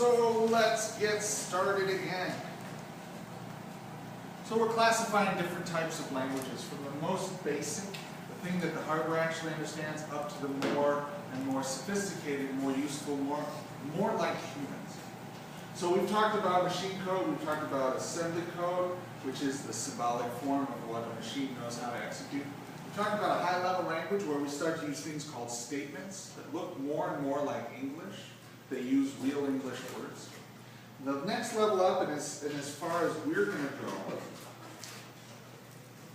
So let's get started again. So we're classifying different types of languages, from the most basic, the thing that the hardware actually understands, up to the more and more sophisticated, more useful, more like humans. So we've talked about machine code, we've talked about assembly code, which is the symbolic form of what a machine knows how to execute. We've talked about a high-level language where we start to use things called statements that look more and more like English. They use real English words. The next level up, and as far as we're going to go,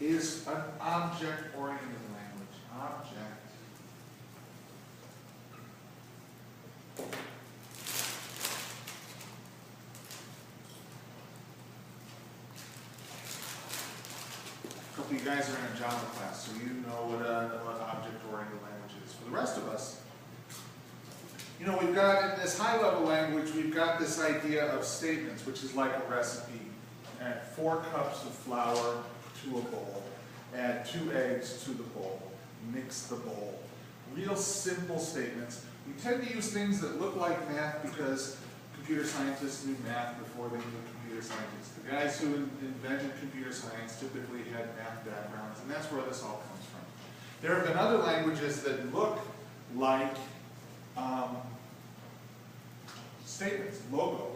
is an object-oriented language. Object. A couple of you guys are in a Java class, so you know what object-oriented language is. For the rest of us, you know, we've got in this high-level language, we've got this idea of statements, which is like a recipe. Add 4 cups of flour to a bowl. Add 2 eggs to the bowl. Mix the bowl. Real simple statements. We tend to use things that look like math because computer scientists knew math before they knew computer scientists. The guys who invented computer science typically had math backgrounds, and that's where this all comes from. There have been other languages that look like statements. Logo.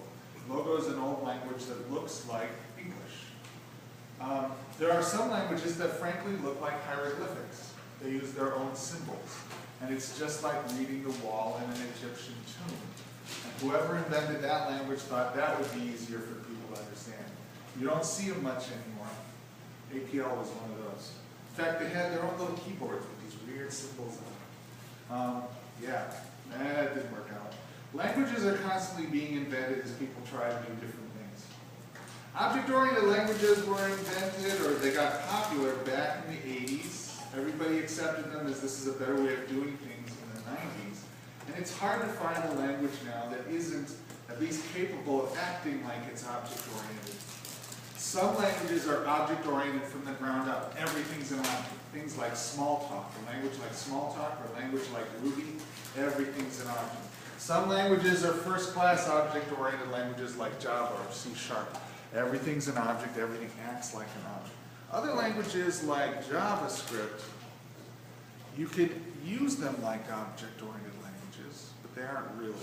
Logo is an old language that looks like English. There are some languages that frankly look like hieroglyphics. They use their own symbols. And it's just like reading the wall in an Egyptian tomb. And whoever invented that language thought that would be easier for people to understand. You don't see them much anymore. APL was one of those. In fact, they had their own little keyboards with these weird symbols on them. Yeah, that didn't work out. Languages are constantly being invented as people try to do different things. Object-oriented languages were invented, or they got popular back in the 80s. Everybody accepted them as this is a better way of doing things in the 90s. And it's hard to find a language now that isn't at least capable of acting like it's object-oriented. Some languages are object-oriented from the ground up. Everything's an object. Things like Smalltalk, a language like Smalltalk, or a language like Ruby, everything's an object. Some languages are first-class object-oriented languages like Java or C#. Everything's an object, everything acts like an object. Other languages like JavaScript, you could use them like object-oriented languages, but they aren't really.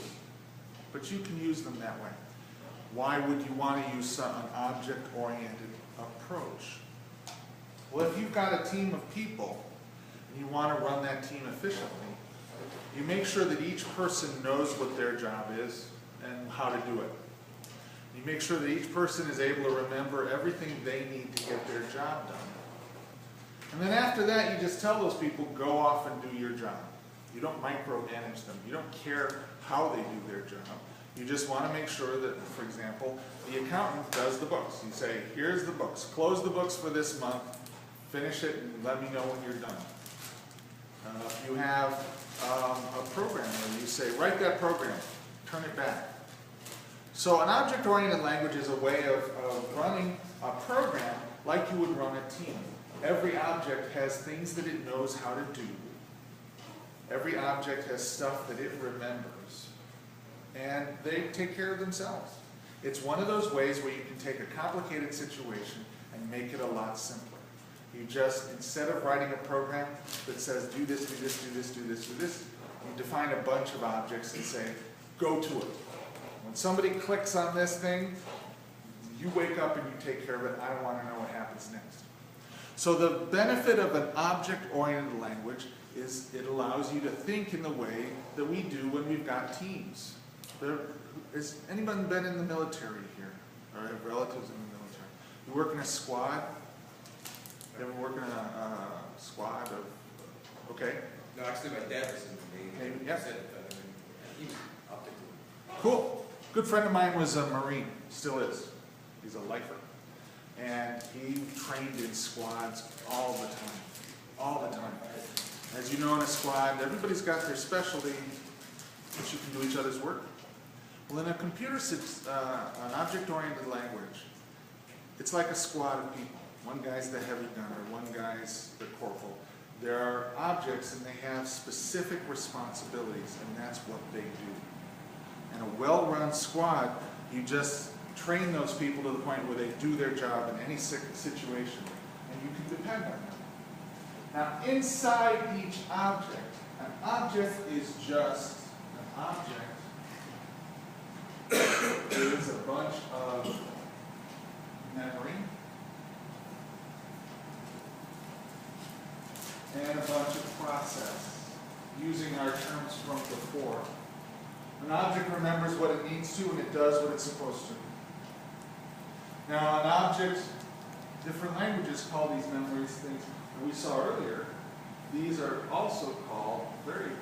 But you can use them that way. Why would you want to use an object-oriented approach? Well, if you've got a team of people and you want to run that team efficiently, you make sure that each person knows what their job is and how to do it. You make sure that each person is able to remember everything they need to get their job done. And then after that, you just tell those people, go off and do your job. You don't micromanage them. You don't care how they do their job. You just want to make sure that, for example, the accountant does the books. You say, here's the books. Close the books for this month. Finish it and let me know when you're done. If you have a program where you say, write that program, turn it back. So an object-oriented language is a way of running a program like you would run a team. Every object has things that it knows how to do. Every object has stuff that it remembers. And they take care of themselves. It's one of those ways where you can take a complicated situation and make it a lot simpler. You just, instead of writing a program that says do this, do this, do this, do this, do this, you define a bunch of objects and say, go to it. When somebody clicks on this thing, you wake up and you take care of it. I don't want to know what happens next. So the benefit of an object-oriented language is it allows you to think in the way that we do when we've got teams. Has anyone been in the military here? Or have relatives in the military? You work in a squad? You ever work in a squad of, okay? No, actually my dad was in the Navy. Yep. He's optical. Cool. Good friend of mine was a Marine, still is. He's a lifer. And he trained in squads all the time. All the time. As you know, in a squad, everybody's got their specialty, but you can do each other's work. Well, in a computer, an object-oriented language, it's like a squad of people. One guy's the heavy gunner, one guy's the corporal. There are objects and they have specific responsibilities, and that's what they do. And a well-run squad, you just train those people to the point where they do their job in any situation, and you can depend on them. Now, inside each object, an object is just an object. There is a bunch of memory and a bunch of process, using our terms from before. An object remembers what it needs to, and it does what it's supposed to. Now, an object, different languages call these memories things that we saw earlier. These are also called variables.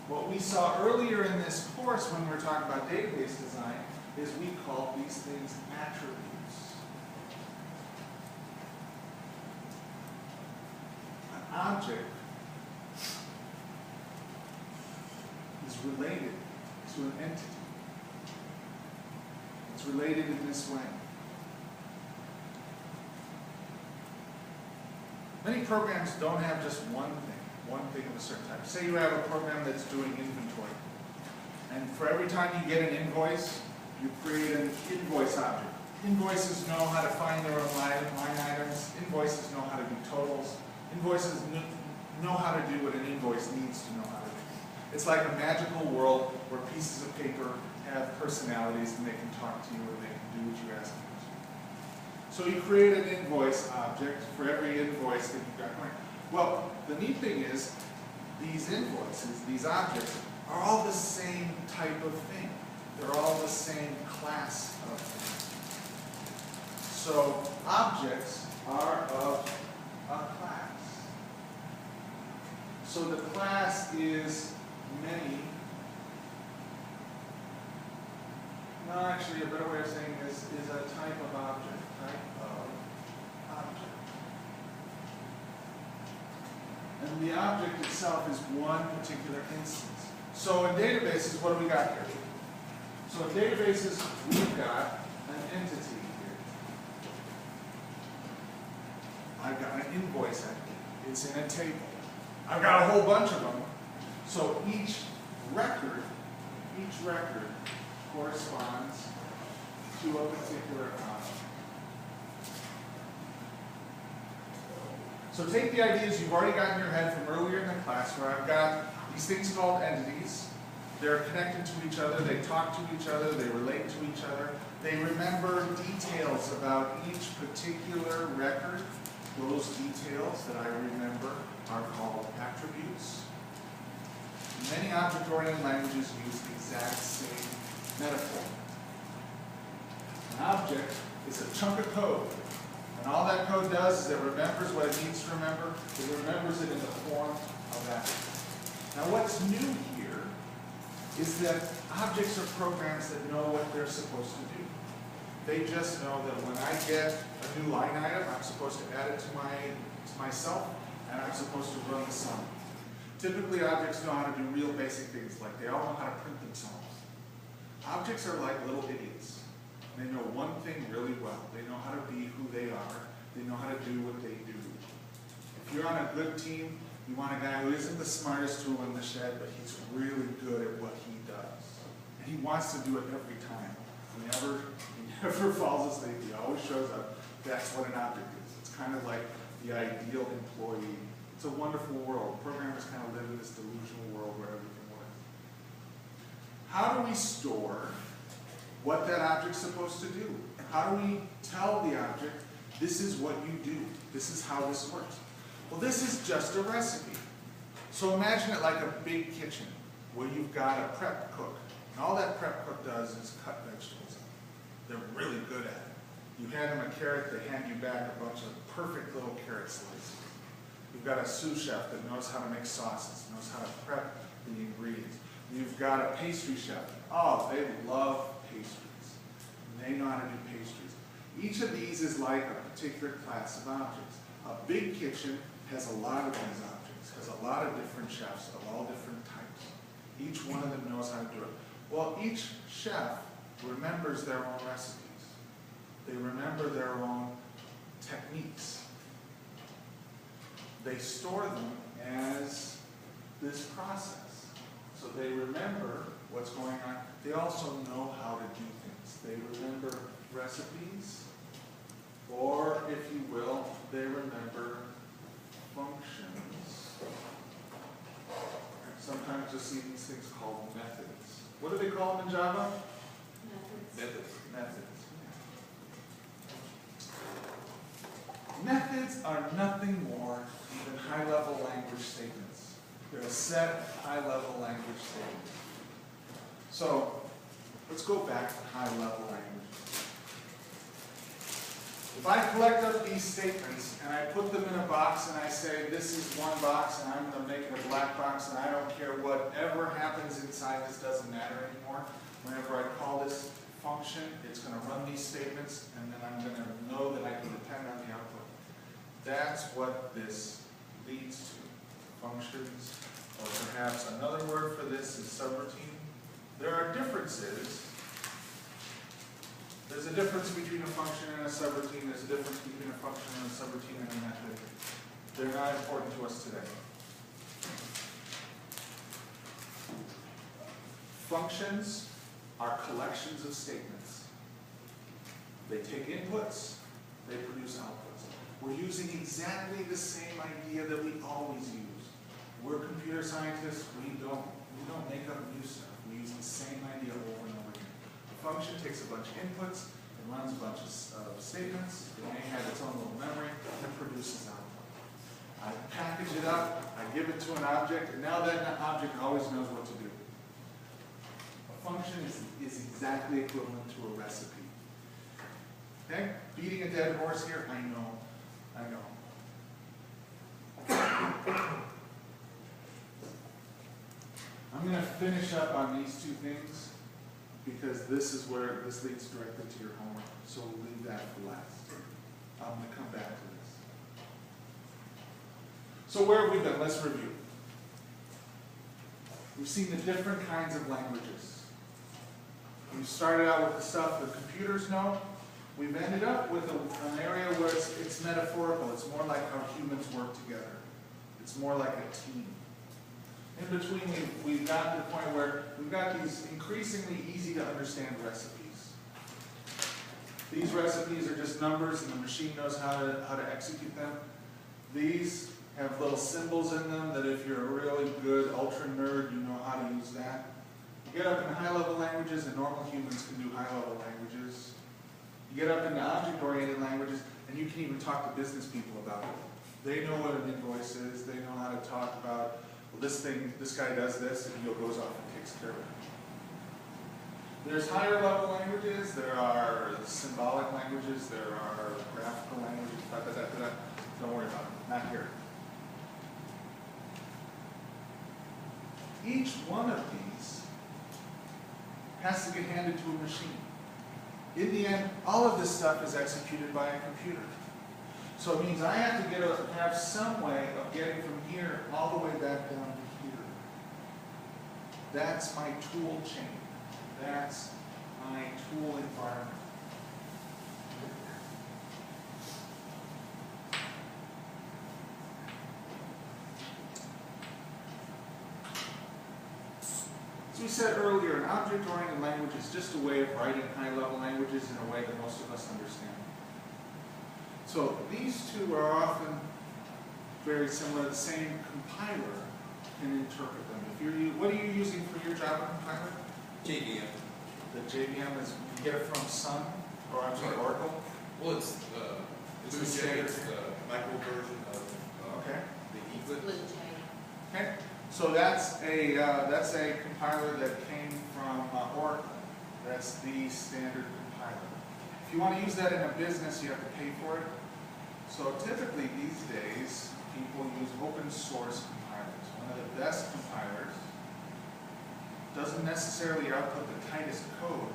What we saw earlier in this course when we were talking about database design is we called these things attributes. An object is related to an entity. It's related in this way. Many programs don't have just one thing of a certain type. Say you have a program that's doing inventory. And for every time you get an invoice, you create an invoice object. Invoices know how to find their own line items. Invoices know how to do totals. Invoices know how to do what an invoice needs to know how to do. It's like a magical world where pieces of paper have personalities and they can talk to you and they can do what you ask them to. So you create an invoice object for every invoice that you've got going. Well, the neat thing is, these invoices, these objects, are all the same type of thing. They're all the same class of thing. So objects are of a class. So the class is many. No, actually, a better way of saying this is a type of object. And the object itself is one particular instance. So in databases, what do we got here? So in databases, we've got an entity here. I've got an invoice entity. It's in a table. I've got a whole bunch of them. So each record corresponds to a particular object. So take the ideas you've already got in your head from earlier in the class where I've got these things called entities. They're connected to each other, they talk to each other, they relate to each other. They remember details about each particular record. Those details that I remember are called attributes. Many object-oriented languages use the exact same metaphor. An object is a chunk of code. And all that code does is it remembers what it needs to remember. It remembers it in the form of that. Now what's new here is that objects are programs that know what they're supposed to do. They just know that when I get a new line item, I'm supposed to add it to myself, and I'm supposed to run the sum. Typically objects know how to do real basic things, like they all know how to print themselves. Objects are like little idiots. They know one thing really well. They know how to be who they are. They know how to do what they do. If you're on a good team, you want a guy who isn't the smartest tool in the shed, but he's really good at what he does. And he wants to do it every time. He never falls asleep. He always shows up. That's what an object is. It's kind of like the ideal employee. It's a wonderful world. Programmers kind of live in this delusional world where everything works. How do we store what that object's supposed to do? How do we tell the object, this is what you do, this is how this works? Well, this is just a recipe. So imagine it like a big kitchen where you've got a prep cook. And all that prep cook does is cut vegetables up. They're really good at it. You hand them a carrot, they hand you back a bunch of perfect little carrot slices. You've got a sous chef that knows how to make sauces, knows how to prep the ingredients. You've got a pastry chef. Oh, they love pastries. They know how to do pastries. Each of these is like a particular class of objects. A big kitchen has a lot of these objects, has a lot of different chefs of all different types. Each one of them knows how to do it. Well, each chef remembers their own recipes. They remember their own techniques. They store them as this process. So they remember what's going on. They also know how to do things. They remember recipes, or if you will, they remember functions. Sometimes you'll see these things called methods. What do they call them in Java? Methods. Methods. Methods are nothing more than high-level language statements. They're a set of high-level language statements. So, let's go back to high-level language. If I collect up these statements and I put them in a box and I say this is one box and I'm going to make it a black box and I don't care whatever happens inside, this doesn't matter anymore. Whenever I call this function, it's going to run these statements and then I'm going to know that I can depend on the output. That's what this leads to. Functions, or perhaps another word for this is subroutine. There are differences. There's a difference between a function and a subroutine. There's a difference between a function and a subroutine and a method. They're not important to us today. Functions are collections of statements. They take inputs, they produce outputs. We're using exactly the same idea that we always use. We're computer scientists, we don't make up new stuff. We use the same idea over and over again. A function takes a bunch of inputs, it runs a bunch of statements, it may have its own little memory, and it produces output. I package it up, I give it to an object, and now that object always knows what to do. A function is exactly equivalent to a recipe. Okay? Beating a dead horse here, I know. I'm going to finish up on these two things because this is where this leads directly to your homework. So we'll leave that for last. I'm going to come back to this. So where have we been? Let's review. We've seen the different kinds of languages. We started out with the stuff that computers know. We've ended up with an area where it's metaphorical. It's more like how humans work together. It's more like a team. In between, we've got to the point where we've got these increasingly easy to understand recipes. These recipes are just numbers and the machine knows how to execute them. These have little symbols in them that if you're a really good ultra nerd, you know how to use that. You get up in high-level languages and normal humans can do high-level languages. You get up into object-oriented languages, and you can even talk to business people about it. They know what an invoice is. They know how to talk about, well, this guy does this, and he goes off and takes care of it. There's higher-level languages. There are symbolic languages. There are graphical languages. Don't worry about it. Not here. Each one of these has to get handed to a machine. In the end, all of this stuff is executed by a computer. So it means I have to have some way of getting from here all the way back down to here. That's my tool chain. That's my tool environment. As we said earlier, an object-oriented language is just a way of writing high-level languages in a way that most of us understand. So these two are often very similar. The same compiler can interpret them. What are you using for your Java compiler? JVM. The JVM is, you get it from Sun, or I'm sorry, Oracle? Well, it's the standard. It's the micro version of Okay. the Eclipse. Okay. So that's a compiler that came from Oracle. That's the standard compiler. If you want to use that in a business, you have to pay for it. So typically these days, people use open source compilers. One of the best compilers doesn't necessarily output the tightest code,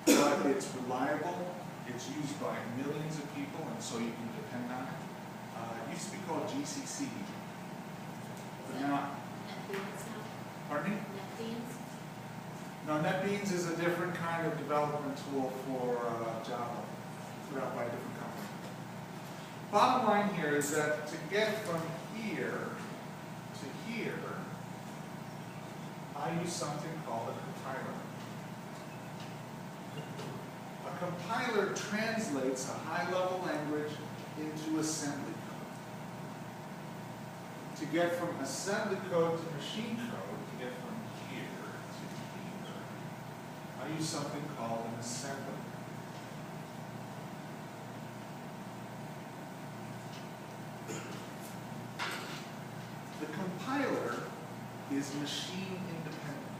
but it's reliable, it's used by millions of people, and so you can depend on it. It used to be called GCC, but now, pardon me? NetBeans? No, NetBeans is a different kind of development tool for Java, put out by a different company. Bottom line here is that to get from here to here, I use something called a compiler. A compiler translates a high-level language into assembly code. To get from assembly code to machine code, to get from here to here, I use something called an assembler. The compiler is machine independent.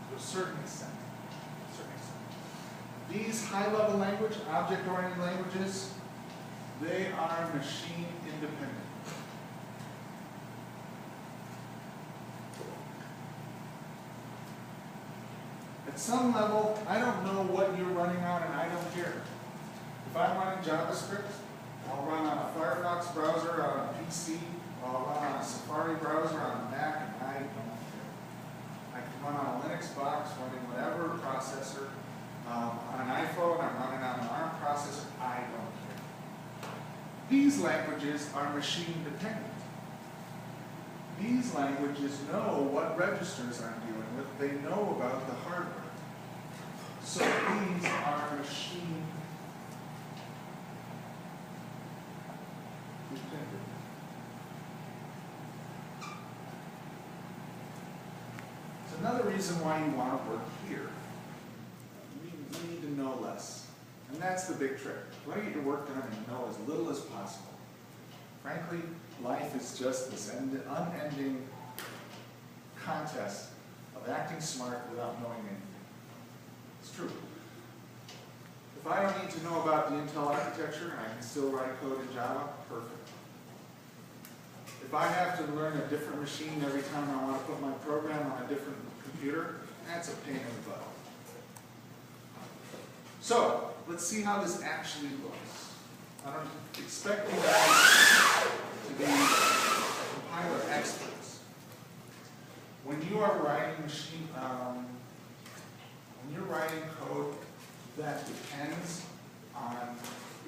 To a certain extent. These high-level language, object-oriented languages, they are machine independent. At some level, I don't know what you're running on and I don't care. If I'm running JavaScript, I'll run on a Firefox browser on a PC, or I'll run on a Safari browser on a Mac, and I don't care. I can run on a Linux box running whatever processor. On an iPhone, I'm running on an ARM processor, I don't care. These languages are machine dependent. These languages know what registers I'm dealing with. They know about the hardware. So these are machine dependent. It's another reason why you want to work here. You need to know less. And that's the big trick. You want to get your work done and know as little as possible. Frankly, life is just this unending contest of acting smart without knowing anything. It's true. If I don't need to know about the Intel architecture and I can still write code in Java, perfect. If I have to learn a different machine every time I want to put my program on a different computer, that's a pain in the butt. So, let's see how this actually looks. I don't expect you guys to be compiler experts. When you are writing when you're writing code that depends on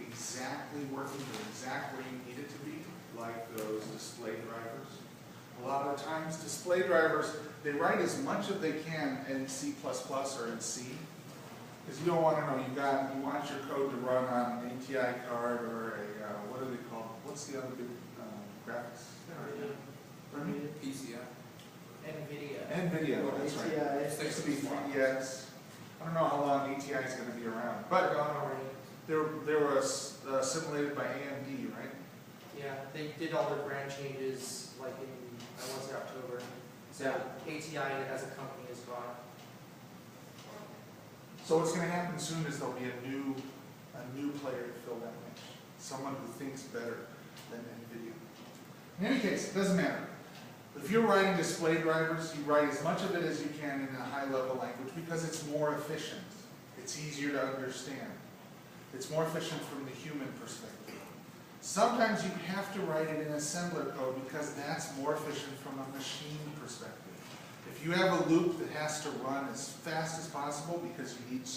exactly working the exact way you need it to be, like those display drivers. A lot of times, display drivers, they write as much as they can in C++ or in C. Because you don't want to know, you want your code to run on an ATI card or a, what are they called? What's the other big graphics? PCI. NVIDIA. NVIDIA, that's right. ATI. It used to be 3DX. I don't know how long ATI is going to be around, but they were assimilated by AMD, right? Yeah, they did all their brand changes like in, I want to say October. So ATI as a company is gone. So what's going to happen soon is there'll be a new player to fill that niche. Someone who thinks better than NVIDIA. In any case, it doesn't matter. If you're writing display drivers, you write as much of it as you can in a high-level language because it's more efficient. It's easier to understand. It's more efficient from the human perspective. Sometimes you have to write it in assembler code because that's more efficient from a machine perspective. If you have a loop that has to run as fast as possible because you need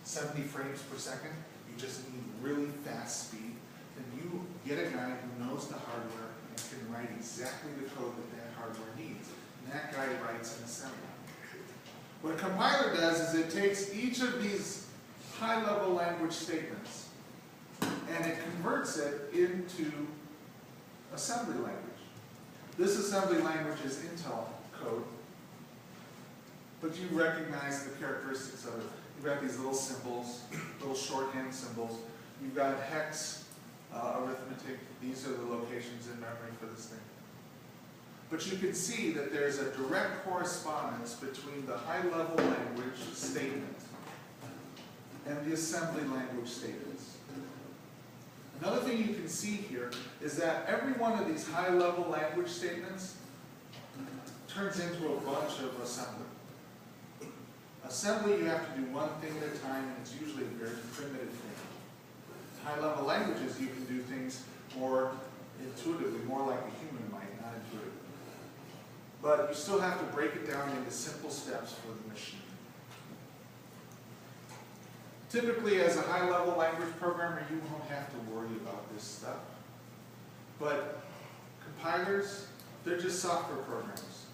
70 frames per second, you just need really fast speed, then you get a guy who knows the hardware and can write exactly the code that that hardware needs. And that guy writes an assembler. What a compiler does is it takes each of these high-level language statements and it converts it into assembly language. This assembly language is Intel code, but you recognize the characteristics of it. You've got these little symbols, little shorthand symbols. You've got hex arithmetic. These are the locations in memory for this thing. But you can see that there's a direct correspondence between the high-level language statement and the assembly language statements. Another thing you can see here is that every one of these high-level language statements turns into a bunch of assembly. Assembly, you have to do one thing at a time, and it's usually a very primitive thing. High-level languages, you can do things more intuitively, more like a human might, not intuitively. But you still have to break it down into simple steps for the machine. Typically, as a high-level language programmer, you won't have to worry about this stuff. But compilers, they're just software programs.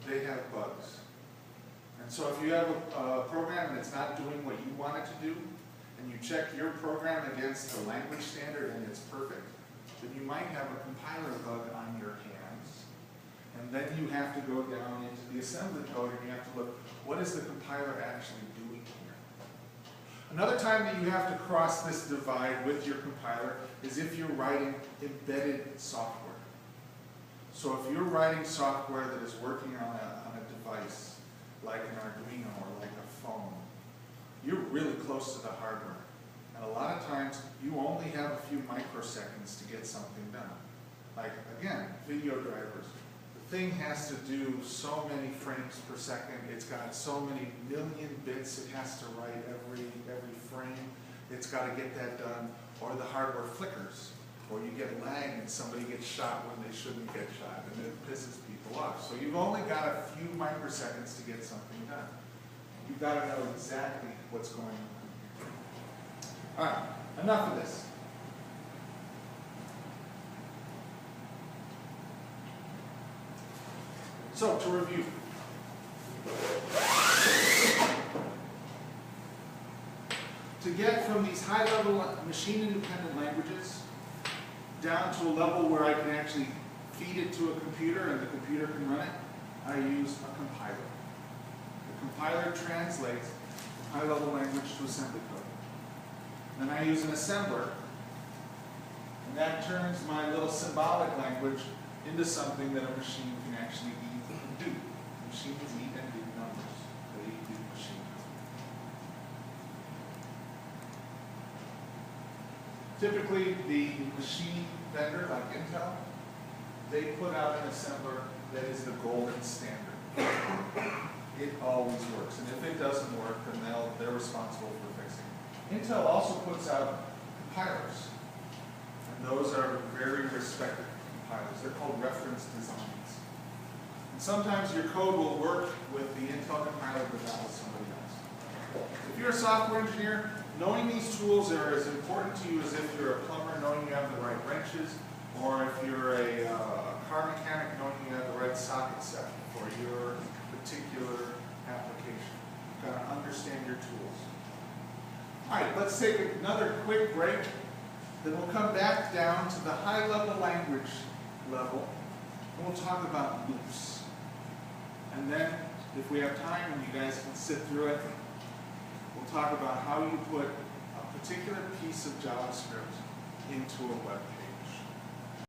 They have bugs. And so if you have a program that's not doing what you want it to do, and you check your program against the language standard and it's perfect, then you might have a compiler bug on your hands. And then you have to go down into the assembly code and you have to look, what is the compiler actually doing here? Another time that you have to cross this divide with your compiler is if you're writing embedded software. So if you're writing software that is working on a device, like an Arduino or like a phone, you're really close to the hardware. And a lot of times, you only have a few microseconds to get something done. Like, again, video drivers. The thing has to do so many frames per second. It's got so many million bits it has to write every frame. It's got to get that done. Or the hardware flickers. Or you get lag and somebody gets shot when they shouldn't get shot. And it pisses people off. So you've only got a few microseconds to get something done. You've got to know exactly what's going on. All right, enough of this. So, to review. To get from these high-level machine-independent languages down to a level where I can actually feed it to a computer and the computer can run it, I use a compiler. The compiler translates high-level language to assembly code. Then I use an assembler, and that turns my little symbolic language into something that a machine can actually eat and do. Machines eat and do numbers. They do machine code. Typically, the machine vendor, like Intel, they put out an assembler that is the golden standard. It always works, and if it doesn't work, then they're responsible for fixing it. Intel also puts out compilers, and those are very respected compilers. They're called reference designs. And sometimes your code will work with the Intel compiler, but not with somebody else. If you're a software engineer, knowing these tools are as important to you as if you're a plumber, knowing you have the right wrenches, or if you're a car mechanic, knowing you have the right socket set for your particular application. You've got to understand your tools. All right, let's take another quick break. Then we'll come back down to the high-level language level, and we'll talk about loops. And then, if we have time and you guys can sit through it, we'll talk about how you put a particular piece of JavaScript into a web page.